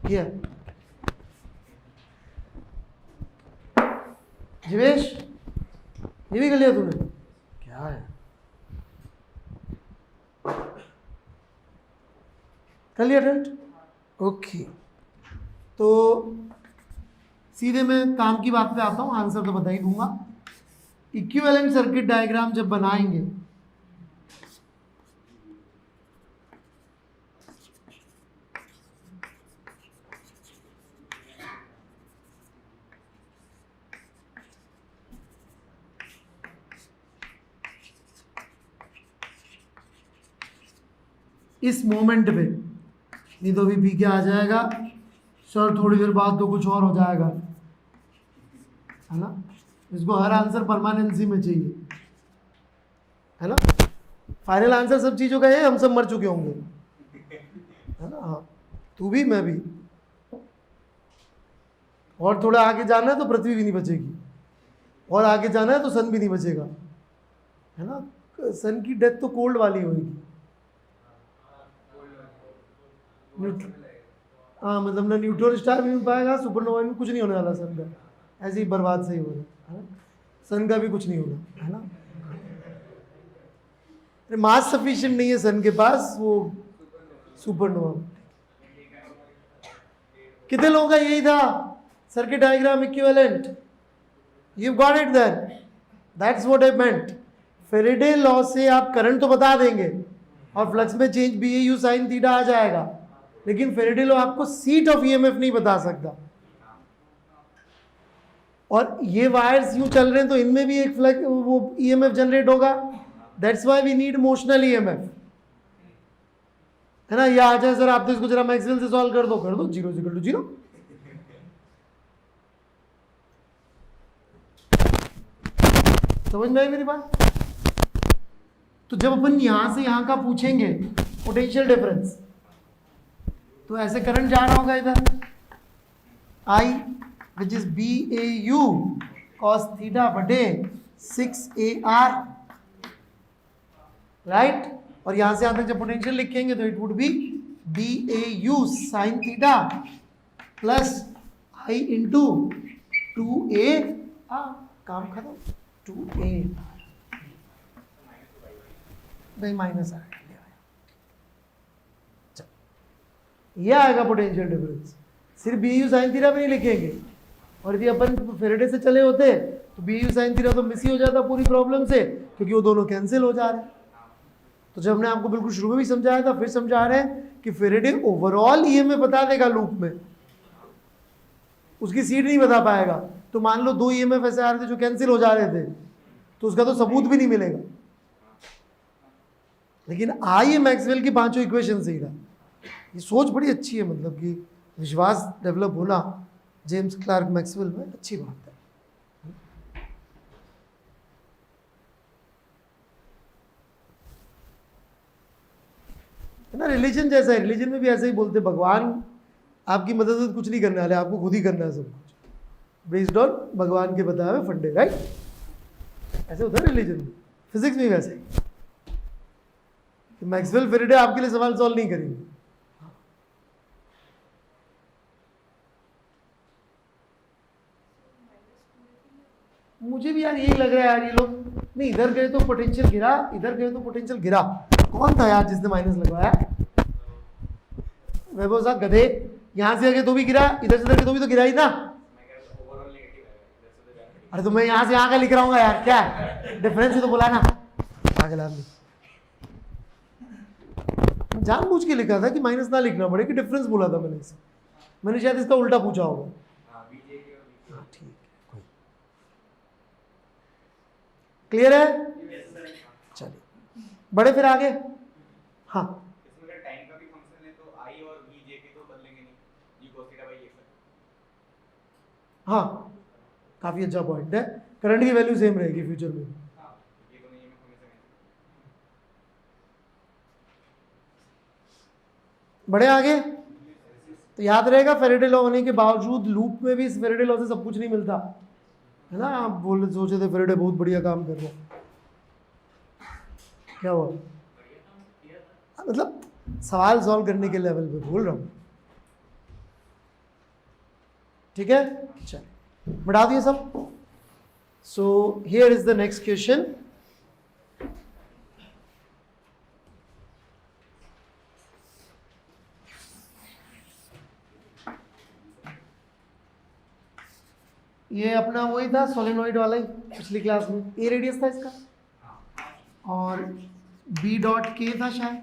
ये जीवेश, ये भी कर लिया तूने? क्या है, कर लिया टेंट? ओके, तो सीधे मैं काम की बात पे आता हूँ, आंसर तो बता ही दूंगा। इक्विवेलेंट सर्किट डायग्राम जब बनाएंगे इस मोमेंट पे, नहीं तो अभी पी के आ जाएगा सर, थोड़ी देर बाद तो कुछ और हो जाएगा, है ना। इसको हर आंसर परमानेंसी में चाहिए, है ना। फाइनल आंसर सब चीज़ों का है, हम सब मर चुके होंगे, है ना। हाँ, तू भी, मैं भी, और थोड़ा आगे जाना है तो पृथ्वी भी नहीं बचेगी, और आगे जाना है तो सन भी नहीं बचेगा, है ना। सन की डेथ तो कोल्ड वाली होगी, हाँ, मतलब ना न्यूट्रॉन स्टार भी मिल पाएगा, सुपरनोवा में कुछ नहीं होने वाला सन का, ऐसे ही बर्बाद से ही होगा, है ना। सन का भी कुछ नहीं होगा, है ना। मास सफिशिएंट नहीं है सन के पास, वो सुपरनोवा। कितने लोगों का यही था circuit diagram equivalent? You got it then, that's what I meant. Faraday law से आप करंट तो बता देंगे और फ्लक्स में change B A U sine theta आ जाएगा, लेकिन फेरेडे लॉ आपको सीट ऑफ ईएमएफ नहीं बता सकता। और ये वायर्स यूं चल रहे हैं तो इनमें भी एक फ्लक्स, वो ईएमएफ जनरेट होगा, that's why we need motional EMF, है ना। ये आ जाए सर आप तो इसको जरा मैक्सवेल से सॉल्व कर दो, 0 = 0। समझ में आई मेरी बात? तो जब अपन यहां से यहां का पूछेंगे पोटेंशियल डिफरेंस, तो ऐसे करंट जा रहा होगा इधर I which is BAU cos theta बटे 6AR, राइट। और यहां से यहां तक जब पोटेंशियल लिखेंगे तो it would be BAU sin theta plus I into 2AR, काम खत्म। 2AR नहीं, माइनस आ गया, ये आएगा पोटेंशियल डिफरेंस। सिर्फ BAU sin थीटा भी नहीं लिखेंगे, और यदि अपन फेरेडे से चले होते तो BAU sin थीटा तो मिस ही हो जाता पूरी प्रॉब्लम से, क्योंकि वो दोनों कैंसिल हो जा रहे हैं। तो जब हमने आपको बिल्कुल शुरू में भी समझाया था, फिर समझा रहे हैं कि फेरेडे ओवरऑल ईएमएफ बता देगा लूप में, उसकी सीट नहीं बता पाएगा। तो मान लो 2 ईएमएफ ऐसे आ रहे थे जो कैंसिल हो जा रहे थे, तो उसका तो सबूत भी नहीं मिलेगा। लेकिन आइए मैक्सवेल की 5 इक्वेशन से ही रहा, ये सोच बड़ी अच्छी है, मतलब कि विश्वास डेवलप होना जेम्स क्लार्क मैक्सवेल में अच्छी बात है। ना रिलीजन जैसा है, रिलीजन में भी ऐसे ही बोलते, भगवान आपकी मदद कुछ नहीं करने वाले, आपको खुद ही करना है सब कुछ, बेस्ड ऑन भगवान के बताए हुए फंडे, राइट। ऐसे होता है रिलीजन में, फिजिक्स में वैसे ही, मैक्सवेल फेरेडे आपके लिए सवाल सॉल्व नहीं करेंगे। मुझे भी यार यही लग रहा है यार, ये लोग नहीं, इधर गए तो पोटेंशियल गिरा, इधर गए तो पोटेंशियल गिरा। कौन था यार जिसने माइनस लगवाया? वैभव साहब गधे, यहां से आगे तो भी गिरा, इधर से इधर के तो भी तो गिरा ही था। अरे तो मैं यहां से यहां का लिख रहा हूँ यार, क्या डिफरेंस ही तो बोला ना, पागल आदमी। जानबूझ के लिखा था कि माइनस ना लिखना पड़े, कि डिफरेंस बोला था मैंने इसे, मैंने शायद इसका उल्टा पूछा होगा। ठीक है, क्लियर है? चलिए बड़े फिर आगे। हाँ, टाइम का भी फंक्शन है तो I और V J के तो बदलेंगे नहीं, G cos theta by X। हाँ, काफी अच्छा पॉइंट है, करंट की वैल्यू सेम रहेगी फ्यूचर में। ये तो नहीं है, बड़े आगे तो याद रहेगा, फेरेडे लॉ होने के बावजूद लूप में भी इस फेरेडे लॉ से सब कुछ नहीं मिलता, है ना। आप बोल सोचे थे फेरेडे बहुत बढ़िया काम कर रहे हैं, क्या हुआ? मतलब सवाल सॉल्व करने के लेवल पे बोल रहा हूँ। ठीक है, चलिए बढ़ा दिए सब. So here is the next question. ये अपना वही था सोलेनोइड वाला ही पिछली क्लास में. ए रेडियस था इसका और बी डॉट के था शायद.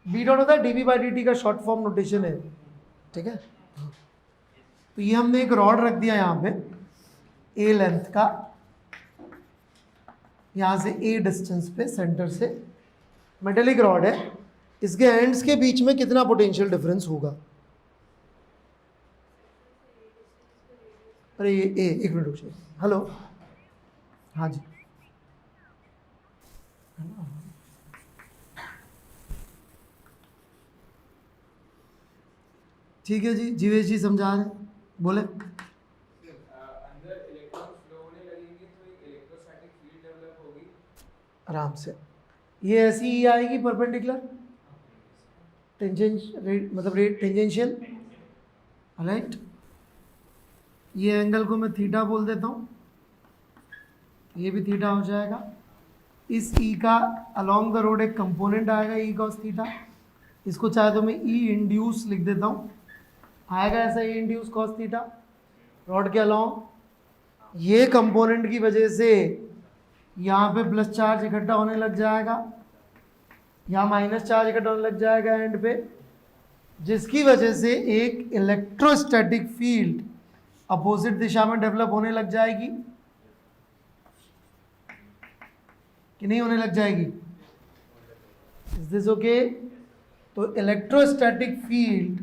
बी डॉट होता है डीवी बाई डी टी का शॉर्ट फॉर्म नोटेशन है. ठीक है, तो ये हमने एक रॉड रख दिया यहाँ पे ए लेंथ का, यहाँ से ए डिस्टेंस पे सेंटर से. मेटेलिक रॉड है. इसके एंड्स के बीच में कितना पोटेंशियल डिफरेंस होगा? अरे ये एक मिनट रुक जाइए. हेलो, हाँ जी. ठीक है जी, जीवेश जी समझा रहे हैं, बोले. अंदर इलेक्ट्रॉन फ्लो होने लगेंगे तो एक इलेक्ट्रोस्टैटिक फील्ड डेवलप होगी. आराम से. ये ऐसी ही आएगी परपेंडिकुलर मतलब टेंजेंशियल. राइट, ये एंगल को मैं थीटा बोल देता हूँ, ये भी थीटा हो जाएगा. इस ई का अलोंग द रोड एक कंपोनेंट आएगा ई कॉस थीटा. इसको चाहे तो मैं ई इंड्यूस लिख देता हूँ, आएगा ऐसा ई इंड्यूस कॉस थीटा रॉड के अलोंग. ये कंपोनेंट की वजह से यहाँ पे प्लस चार्ज इकट्ठा होने लग जाएगा, यहाँ माइनस चार्ज इकट्ठा होने लग जाएगा एंड पे, जिसकी वजह से एक इलेक्ट्रोस्टैटिक फील्ड अपोजिट दिशा में डेवलप होने लग जाएगी कि नहीं होने लग जाएगी? Is this okay? तो इलेक्ट्रोस्टैटिक फील्ड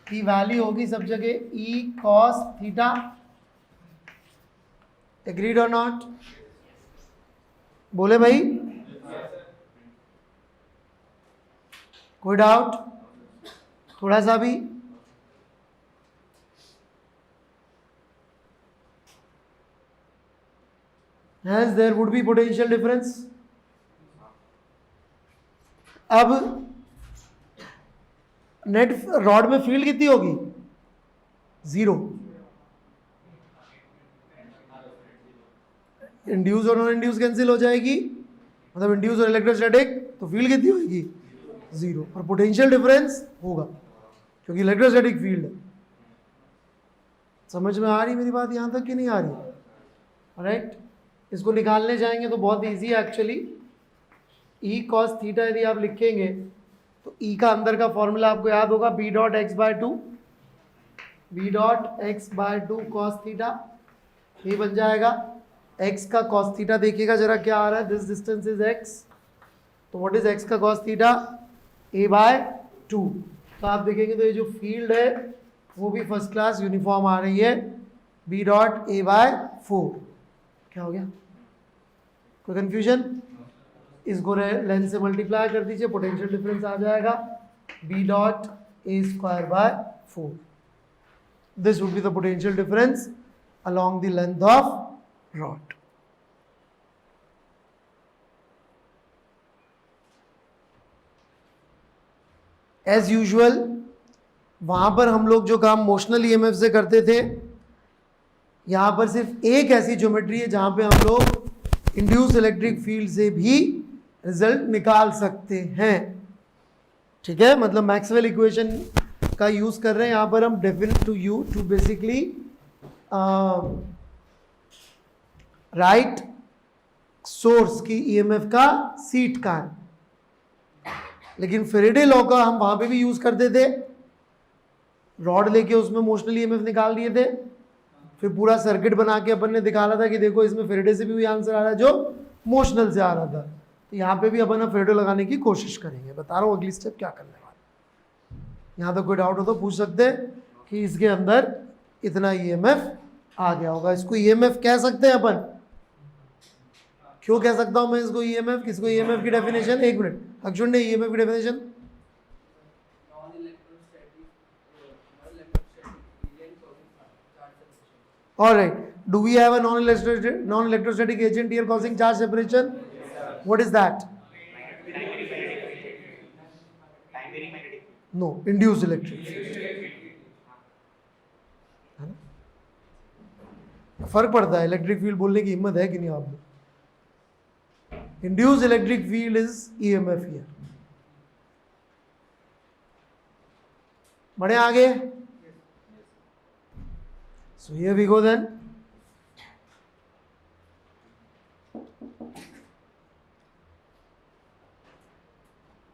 की वैल्यू होगी सब जगह ई कॉस थीटा. एग्रीड और नॉट? बोले भाई, कोई डाउट थोड़ा सा भी? Hence there would be potential difference. अब नेट रॉड में फील्ड कितनी होगी? 0. इंड्यूस और नॉन इंड्यूस कैंसिल हो जाएगी, मतलब इंड्यूस और इलेक्ट्रोस्टैटिक, तो फील्ड कितनी होगी? 0. और पोटेंशियल डिफरेंस होगा क्योंकि इलेक्ट्रोस्टैटिक फील्ड है. समझ में आ रही मेरी बात यहां तक कि नहीं आ रही? राइट, इसको निकालने जाएंगे तो बहुत इजी है एक्चुअली. ई कॉस थीटा यदि आप लिखेंगे तो ई का अंदर का फॉर्मूला आपको याद होगा, B dot X by two, B dot X by two cos theta. ये बन जाएगा एक्स का कॉस थीटा. देखिएगा जरा क्या आ रहा है, दिस डिस्टेंस इज एक्स, तो व्हाट इज एक्स का cos theta? A by two. तो आप देखेंगे तो ये जो फील्ड है वो भी फर्स्ट क्लास यूनिफॉर्म आ रही है, बी डॉट ए बाय 4. क्या हो गया? कोई कंफ्यूजन? इसको लेंथ से मल्टीप्लाई कर दीजिए, पोटेंशियल डिफरेंस आ जाएगा B dot A square by 4. This would be the potential difference along the length of rod. As usual, वहां पर हम लोग जो काम मोशनल ईएमएफ से करते थे, यहां पर सिर्फ एक ऐसी ज्योमेट्री है जहां पे हम लोग इंड्यूस इलेक्ट्रिक फील्ड से भी रिजल्ट निकाल सकते हैं. ठीक है, मतलब मैक्सवेल इक्वेशन का यूज कर रहे हैं यहां पर हम, definite to you to basically right source की ईएमएफ का सीट का है. लेकिन फेरेडे लॉ का हम वहां पे भी यूज करते थे, रॉड लेके उसमें मोशनल ईएमएफ निकाल दिए थे, फिर पूरा सर्किट बना के अपन ने दिखाना था कि देखो इसमें फेरेडे से भी वही आंसर आ रहा है जो मोशनल से आ रहा था. तो यहाँ पे भी अपन फेरेडे लगाने की कोशिश करेंगे. बता रहा हूँ अगली स्टेप क्या करने वाले. यहाँ तक कोई डाउट हो तो पूछ सकते हैं कि इसके अंदर इतना ईएमएफ आ गया होगा. इसको ईएमएफ कह सकते हैं अपन. क्यों कह सकता हूं मैं इसको ईएमएफ? किसको ईएमएफ की डेफिनेशन? एक मिनट, अक्षुण ने ईएमएफ की definition. Alright, do we have a non-electrostatic agent here causing charge separation? What is that? No, induced electric field. फर्क पड़ता है, इलेक्ट्रिक फील्ड बोलने की हिम्मत है कि नहीं आप लोग? Induced electric field is EMF here. बढ़े आगे। So here we go then.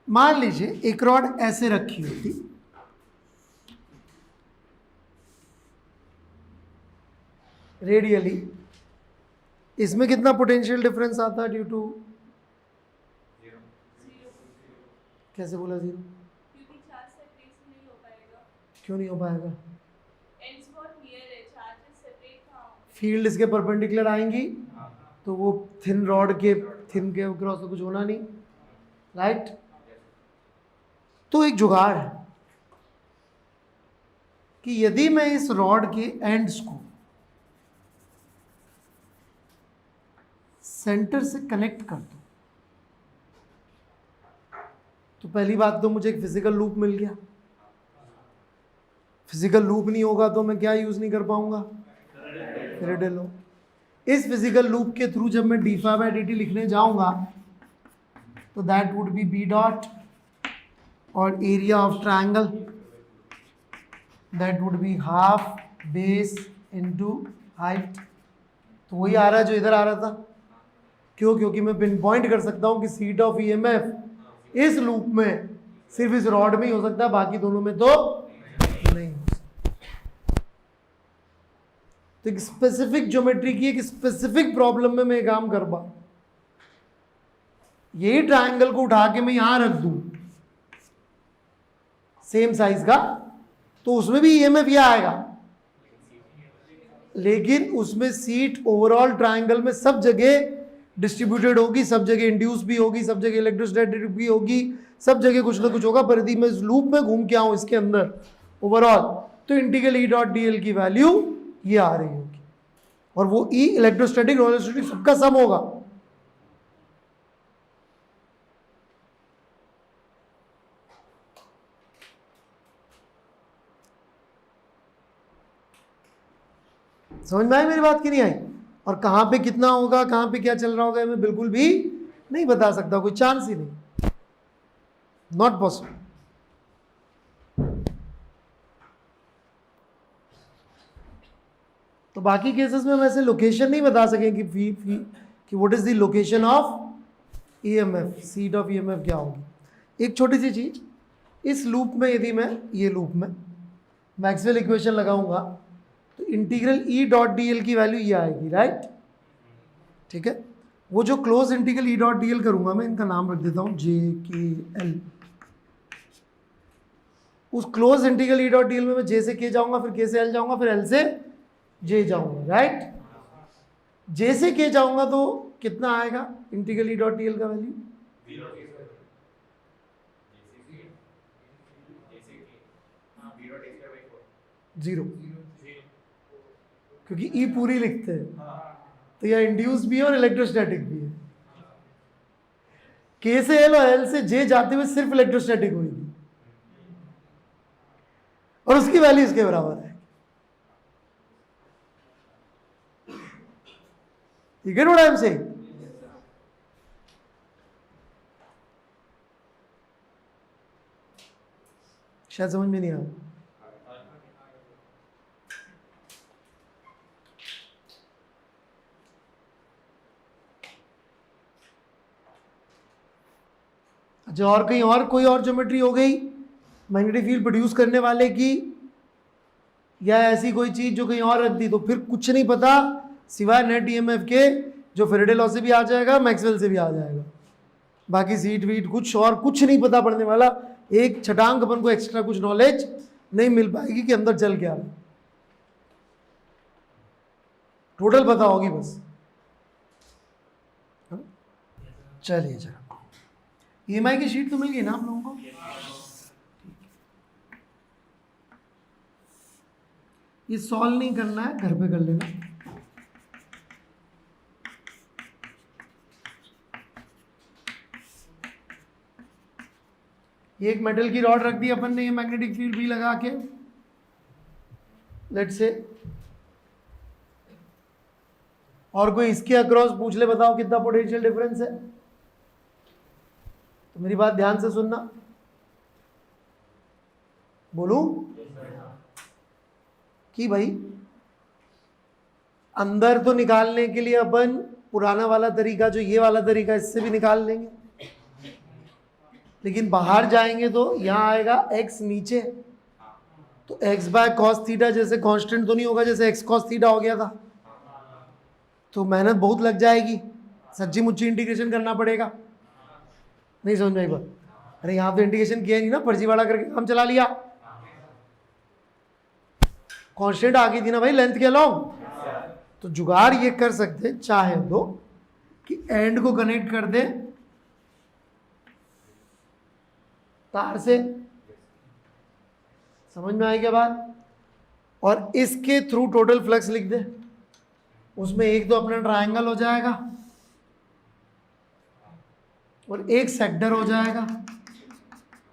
मान लीजिए एक रॉड ऐसे रखी होती, रेडियली, इसमें कितना पोटेंशियल डिफरेंस आता है ड्यू टू, कैसे बोला जीरो? क्योंकि चार्ज सेपरेशन नहीं हो पाएगा। क्यों नहीं हो पाएगा? एंड्स बहुत नियर है, चार्जेस सेपरेट कहाँ होंगे? फील्ड इसके परपेंडिकुलर आएंगी तो वो थिन रॉड के थिन के क्रॉस तो कुछ होना नहीं, राइट? तो एक जुगाड़ है कि यदि मैं इस रॉड के एंड्स को सेंटर से कनेक्ट कर दूं तो पहली बात तो मुझे एक फिजिकल लूप मिल गया। फिजिकल लूप नहीं होगा तो मैं क्या यूज नहीं कर पाऊंगा? Faraday law. इस फिजिकल लूप के थ्रू जब मैं d∅dt लिखने जाऊंगा तो that would be b dot और area of triangle that would be half base into height. तो वही आ रहा है जो इधर आ रहा था। क्यों? क्योंकि मैं पिन पॉइंट कर सकता हूं कि सीट ऑफ ईएमएफ इस लूप में सिर्फ इस रॉड में ही हो सकता है, बाकी दोनों में तो नहीं हो सकता। तो एक स्पेसिफिक ज्योमेट्री की एक स्पेसिफिक प्रॉब्लम में मैं काम कर पाऊं, यही ट्रायंगल को उठा के मैं यहां रख दूं सेम साइज का, तो उसमें भी ईएमएफ यह आएगा, लेकिन उसमें सीट ओवरऑल ट्रायंगल में सब जगह डिस्ट्रीब्यूटेड होगी, सब जगह इंड्यूस भी होगी, सब जगह इलेक्ट्रोस्टैटिक भी होगी, सब जगह कुछ ना कुछ होगा। पर यदि मैं इस लूप में घूम के आऊं इसके अंदर ओवरऑल, तो integral E dot D L की वैल्यू ये आ रही होगी, और वो ई इलेक्ट्रोस्टैटिक नॉन इलेक्ट्रोस्टैटिक सबका सम होगा। समझ में आई मेरी बात की नहीं आई? और कहां पे कितना होगा, कहां पे क्या चल रहा होगा, मैं बिल्कुल भी नहीं बता सकता, कोई चांस ही नहीं, नॉट पॉसिबल। तो बाकी केसेस में हम ऐसे लोकेशन नहीं बता सकें कि what is the location of EMF, seat of EMF क्या होगी। एक छोटी सी चीज, इस लूप में यदि मैं ये लूप में मैक्सवेल इक्वेशन लगाऊंगा तो integral E dot D L की वैल्यू ये आएगी, राइट? ठीक है। वो जो close integral E dot D L करूंगा, मैं इनका नाम रख देता हूं जे के एल। उस close integral E dot D L में मैं जे से के जाऊंगा, फिर के से एल जाऊंगा, फिर एल से जे जाऊंगा, राइट? जे से के जाऊंगा तो कितना आएगा integral E dot D L का वैल्यू? जीरो, क्योंकि ई पूरी लिखते हैं तो यह इंड्यूस भी है और इलेक्ट्रोस्टैटिक भी है। के से एल और एल से जे जाते हुए सिर्फ इलेक्ट्रोस्टैटिक होगी और उसकी वैल्यू इसके बराबर है। You get what I am saying? शायद समझ में नहीं आया। अच्छा, और कहीं और कोई और ज्योमेट्री हो गई मैग्नेटिक फील्ड प्रोड्यूस करने वाले की, या ऐसी कोई चीज जो कहीं और रख दी, तो फिर कुछ नहीं पता सिवाय नेट ईएमएफ के, जो फैराडे लॉ से भी आ जाएगा, मैक्सवेल से भी आ जाएगा। बाकी सीट वीट कुछ और कुछ नहीं पता पड़ने वाला। एक छटांग अपन को एक्स्ट्रा कुछ नॉलेज नहीं मिल पाएगी कि अंदर चल क्या रहा, टोटल पता होगी बस। चलिए चलो, ईएमआई की शीट तो मिल गई ना आप लोगों को? ये सॉल्व नहीं करना है, घर पे कर लेना। ये एक मेटल की रॉड रख दी अपन ने, ये मैग्नेटिक फील्ड भी लगा के, लेट्स से और कोई इसके अक्रॉस पूछ ले, बताओ कितना पोटेंशियल डिफरेंस है। तो मेरी बात ध्यान से सुनना, बोलूं कि भाई अंदर तो निकालने के लिए अपन पुराना वाला तरीका, जो ये वाला तरीका, इससे भी निकाल लेंगे, लेकिन बाहर जाएंगे तो यहां आएगा x नीचे, तो x बाय कॉस थीटा जैसे कांस्टेंट तो नहीं होगा जैसे x कॉस थीटा हो गया था, तो मेहनत बहुत लग जाएगी, सच्ची मुच्ची इंटीग्रेशन करना पड़ेगा। नहीं समझ में आई बात? अरे यहां तो इंटीग्रेशन किया नहीं ना, फर्जीवाड़ा करके काम चला लिया। कांस्टेंट आ गई थी ना भाई लेंथ के अलोंग, तो जुगाड़ ये कर सकते चाहे तो कि एंड को कनेक्ट कर दे तार से, समझ में आई क्या बात, और इसके थ्रू टोटल फ्लक्स लिख दे, उसमें एक तो अपना ट्रायंगल हो जाएगा और एक सेक्टर हो जाएगा।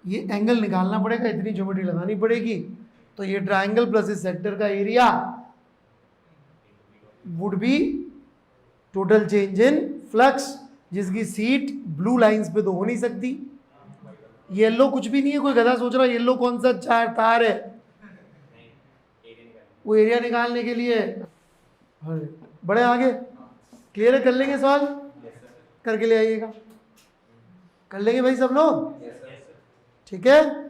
ये एंगल निकालना पड़ेगा, इतनी ज्योमेट्री लगानी पड़ेगी, तो ये ट्रायंगल प्लस इस सेक्टर का area would be total change in flux, जिसकी सीट ब्लू लाइंस पे तो हो नहीं सकती। येलो कुछ भी नहीं है, कोई गधा सोच रहा येलो कौन सा चार तार है, वो एरिया निकालने के लिए। बड़े आगे क्लियर है, कर लेंगे सवाल, करके ले आइएगा, कर लेंगे भाई सब लोग, ठीक है।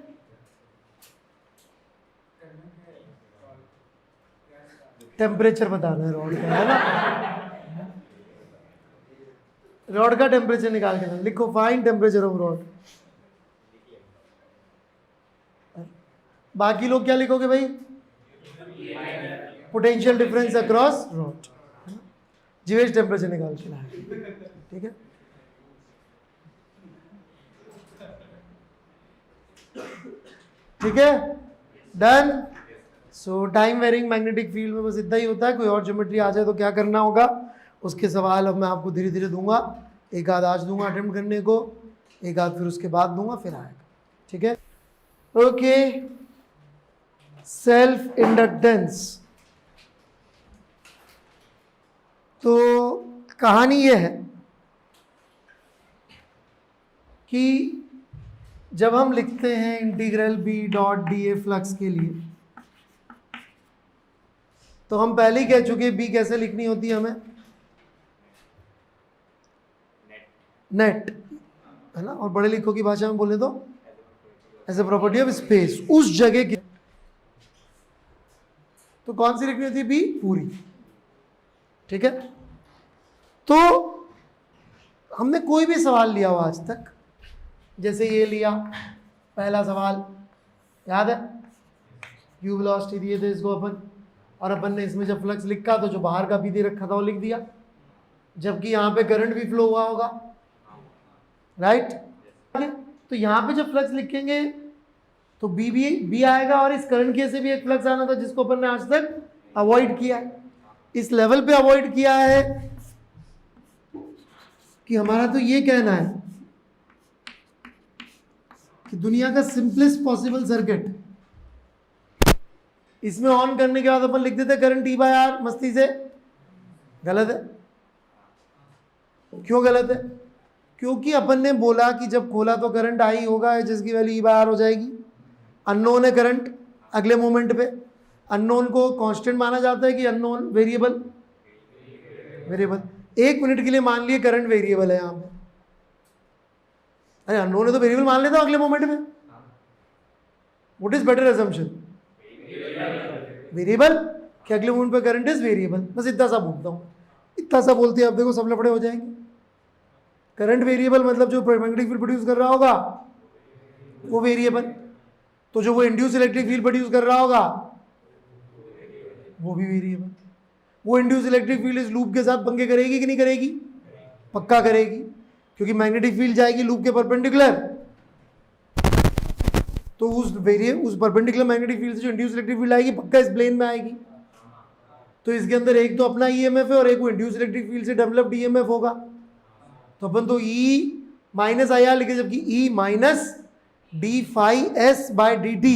टेम्परेचर बताना है रॉड का, है ना, रॉड का टेम्परेचर निकाल के लिखो, फाइंड टेम्परेचर ऑफ रॉड। बाकी लोग क्या लिखोगे भाई, potential difference across rod, Jeevesh temperature निकाल के लाए, ठीक है। ठीक है, done. So time varying magnetic field में बस इतना ही होता है, कोई और ज्योमेट्री आ जाए तो क्या करना होगा, उसके सवाल अब मैं आपको धीरे धीरे दूंगा, एक आध आज दूंगा अटेम्प्ट करने को, एक आध फिर उसके बाद दूंगा, फिर आएगा, ठीक है। Okay, self inductance. तो कहानी यह है कि जब हम लिखते हैं integral B dot D A flux के लिए, तो हम पहले ही कह चुके बी कैसे लिखनी होती है हमें, नेट, है ना, और बड़े लिखों की भाषा में बोले तो as a property of space, उस जगह की। तो कौन सी लिखनी होती है, बी पूरी, ठीक है। तो हमने कोई भी सवाल लिया हो आज तक, जैसे ये लिया पहला सवाल, याद है, यू वेलोसिटी दिए थे इसको अपन, और अपन ने इसमें जब फ्लक्स लिखा तो जो बाहर का भी दे रखा था वो लिख दिया, जबकि यहाँ पे करंट भी फ्लो हुआ होगा, राइट। तो यहाँ पे जब फ्लक्स लिखेंगे तो बी आएगा, और इस करंट के से भी एक फ्लक्स आना था जिसको अपन ने आज तक अवॉइड किया है, इस लेवल पे अवॉइड किया है कि हमारा तो ये कहना है कि दुनिया का सिंपलेस्ट पॉसिबल सर्किट, इसमें ऑन करने के बाद अपन लिख देते करंट ई बाय आर मस्ती से, गलत है। क्यों गलत है, क्योंकि अपन ने बोला कि जब खोला तो करंट आई होगा जिसकी वैल्यू ई बाय आर हो जाएगी, अननोन है करंट, अगले मोमेंट पे अननोन को कांस्टेंट माना जाता है कि अननोन वेरिएबल, वेरिएबल। एक मिनट के लिए मान लिए करंट वेरिएबल है यहाँ पे, अरे अननोन है तो वेरिएबल मान लेता हूँ अगले मोमेंट में, what is better assumption, variable, कि अगले मोमेंट पे करंट इज वेरिएबल, बस इतना सा बोलता हूँ, इतना सा बोलते हैं आप देखो सब लफड़े हो जाएंगे। करंट वेरिएबल मतलब जो मैग्नेटिक फील्ड प्रोड्यूस कर रहा होगा वो वेरिएबल, तो जो वो इंड्यूस इलेक्ट्रिक फील्ड प्रोड्यूस कर रहा होगा वो भी वेरिएबल। वो इंड्यूस इलेक्ट्रिक फील्ड इस लूप के साथ पंगे करेगी कि नहीं करेगी, पक्का करेगी, क्योंकि मैग्नेटिक फील्ड जाएगी लूप के परपेंडिकुलर, तो उस परपेंडिकुलर मैग्नेटिक फील्ड से जो इंड्यूस इलेक्ट्रिक फील्ड आएगी पक्का इस प्लेन में आएगी। तो इसके अंदर एक तो अपना ईएमएफ है और एक वो इंड्यूस इलेक्ट्रिक फील्ड से डेवलप्ड ईएमएफ होगा, तो अपन तो ई माइनस आई आर लिखे, जबकि E minus D phi S by D T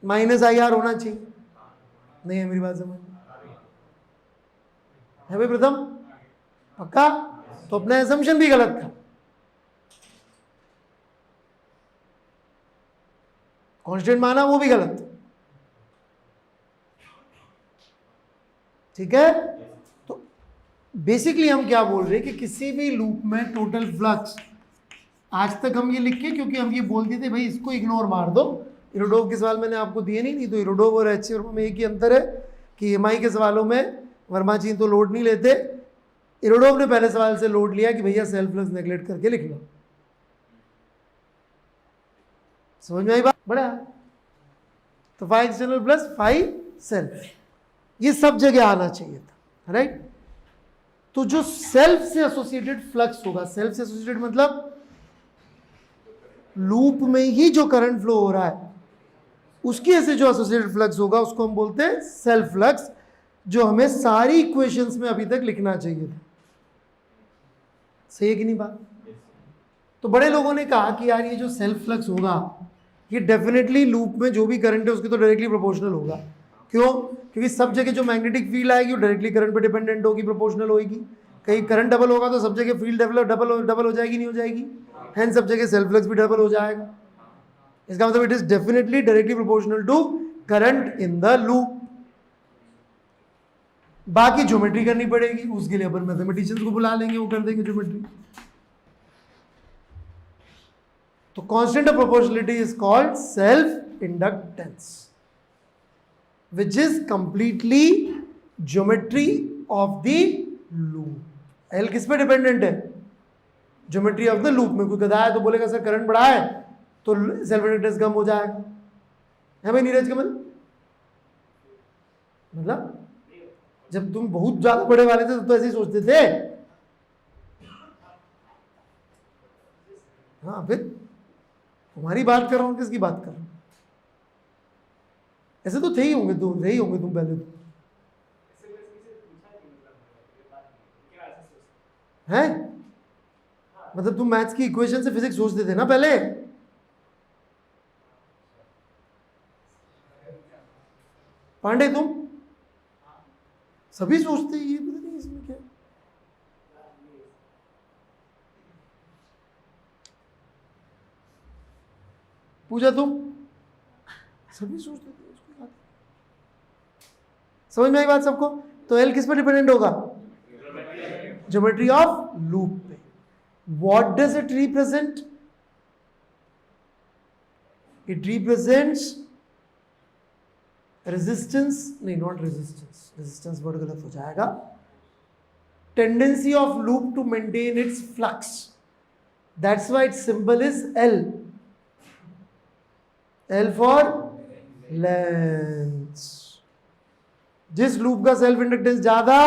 minus I R होना चाहिए। नहीं है मेरी बात समझ, है भाई प्रथम? पक्का? तो अपना एजम्पशन भी गलत था। कांस्टेंट माना वो भी गलत। ठीक है? तो बेसिकली हम क्या बोल रहे हैं कि किसी भी लूप में टोटल फ्लक्स, आज तक हम ये लिख के, क्योंकि हम ये बोल दिए थे भाई इसको इग्नोर मार दो, इरोडोव के सवाल मैंने आपको दिए नहीं तो इरोडोव और एच वर्मा में एक ही अंतर है कि एमआई के सवालों में वर्मा जी तो लोड नहीं लेते, इरोडोव ने पहले सवाल से लोड लिया कि भैया सेल्फ फ्लक्स नेगलेक्ट करके लिख लो। समझ में आई बात? बड़ा तो phi external plus phi self, ये सब जगह आना चाहिए था, राइट? तो जो सेल्फ से एसोसिएटेड फ्लक्स होगा, सेल्फ से एसोसिएटेड मतलब लूप में ही जो करंट फ्लो हो रहा है उसकी ऐसे जो एसोसिएटेड फ्लक्स होगा उसको हम बोलते हैं सेल्फ फ्लक्स, जो हमें सारी इक्वेशंस में अभी तक लिखना चाहिए था। सही है कि नहीं बात? तो बड़े लोगों ने कहा कि यार ये जो सेल्फ फ्लक्स होगा ये डेफिनेटली लूप में जो भी करंट है उसके तो डायरेक्टली प्रोपोर्शनल होगा। क्यों? क्योंकि सब जगह जो मैग्नेटिक फील्ड आएगी वो डायरेक्टली करंट पे डिपेंडेंट होगी, प्रोपोर्शनल होगी। कहीं करंट डबल होगा तो सब जगह फील्ड डबल हो जाएगी, नहीं हो जाएगी? हैंड सब जगह सेल्फ फ्लक्स भी डबल हो जाएगा। इसका मतलब it is definitely directly proportional to current in the loop. बाकी ज्योमेट्री करनी पड़ेगी, उसके लिए अपन मैथमेटिशियंस को बुला लेंगे, वो कर देंगे ज्योमेट्री। तो constant of proportionality is called self inductance, which is completely geometry of the loop. L किस पे डिपेंडेंट है? ज्योमेट्री ऑफ द लूप में। कोई गधा है तो बोलेगा सर करंट बढ़ा है तो सेल्फ इंडक्टेंस कम हो जाएगा, है भाई नीरज कमल? मतलब जब तुम बहुत ज्यादा बड़े वाले थे तो ऐसे ही सोचते थे। हाँ, फिर तुम्हारी बात कर रहा हूं, किसकी बात कर रहा हूं? ऐसे तो थे ही होंगे, तुम रहे ही होंगे तुम पहले तो, हैं? मतलब तुम मैथ्स की इक्वेशन से फिजिक्स सोचते थे ना पहले? पांडे तुम सभी सोचते, ये पता नहीं इसमें क्या। पूजा तुम सभी सोचते थे उसको याद। समझ में आई बात सबको? तो एल किस पे डिपेंडेंट होगा? ज्योमेट्री ऑफ लूप पे। What does it represent? It represents resistance, नहीं नॉट रेजिस्टेंस, रेजिस्टेंस वर्ड गलत हो जाएगा। Tendency of loop to maintain its flux, that's why its symbol is L. L for length. जिस लूप का self inductance ज्यादा,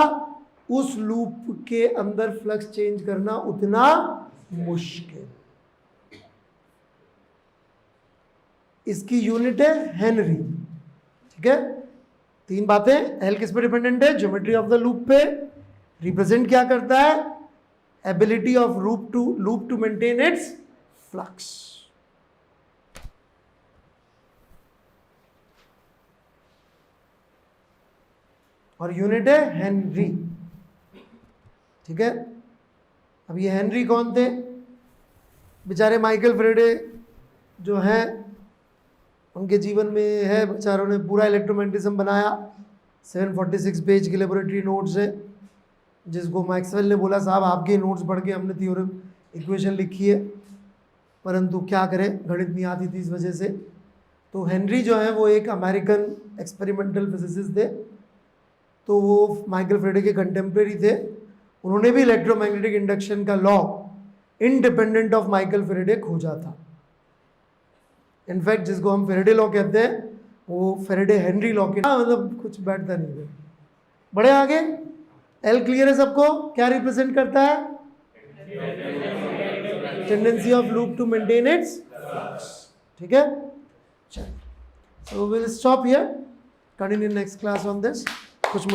उस लूप के अंदर फ्लक्स चेंज करना उतना मुश्किल। इसकी यूनिट है हेनरी। ठीक है? तीन बातें। एल किस पे डिपेंडेंट है? ज्योमेट्री ऑफ द लूप पे। रिप्रेजेंट क्या करता है? Ability of loop to maintain its flux. और यूनिट है हेनरी। ठीक है? अब ये हेनरी कौन थे? बेचारे माइकल फेरेडे जो हैं, उनके जीवन में है, बेचारों ने पूरा इलेक्ट्रोमैग्नेटिज्म बनाया। 746 पेज के लेबोरेटरी नोट्स है, जिसको मैक्सवेल ने बोला साहब आपके नोट्स पढ़ के हमने थ्योरम इक्वेशन लिखी है, परंतु क्या करें, गणित नहीं आती थी इस वजह से। तो हेनरी जो है वो एक अमेरिकन एक्सपेरिमेंटल फिजिसिस्ट थे, तो वो माइकल फेरेडे के कंटेम्प्रेरी थे। उन्होंने भी इलेक्ट्रोमैग्नेटिक इंडक्शन का law independent of Michael Faraday खोजा था। इनफैक्ट जिसको हम फेरेडे लॉ कहते हैं वो फेरेडे हेनरी लॉ के, मतलब कुछ बैठता नहीं है। बड़े आगे एल क्लियर है सबको? क्या रिप्रेजेंट करता है? Tendency of loop to maintain its. ठीक है? चलो, so we'll stop here, continue next class on this। कुछ